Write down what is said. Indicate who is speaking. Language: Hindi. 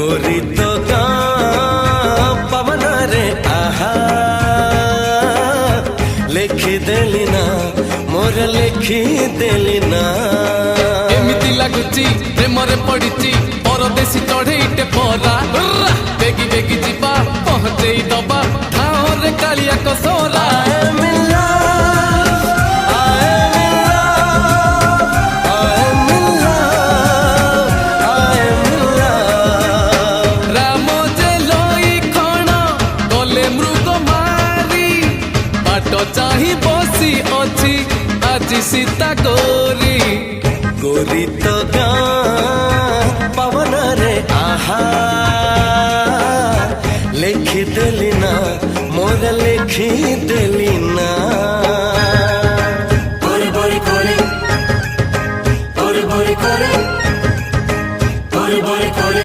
Speaker 1: गोरी तो गाँ पवन रे आहा लिखी देली ना मोर लिखी देली ना
Speaker 2: एमिति लागुची प्रेमरे पड़िची परदेसी चढ़ेईटे परा बेगी बेगी जीवा पहुंचेई दबा ठाओ रे कालिया कसोला चाही बसी अच्छी आज सीता गोरी
Speaker 1: गोरी तो गाँ पवन रे आहा लिखी देली ना मोर लिखी देली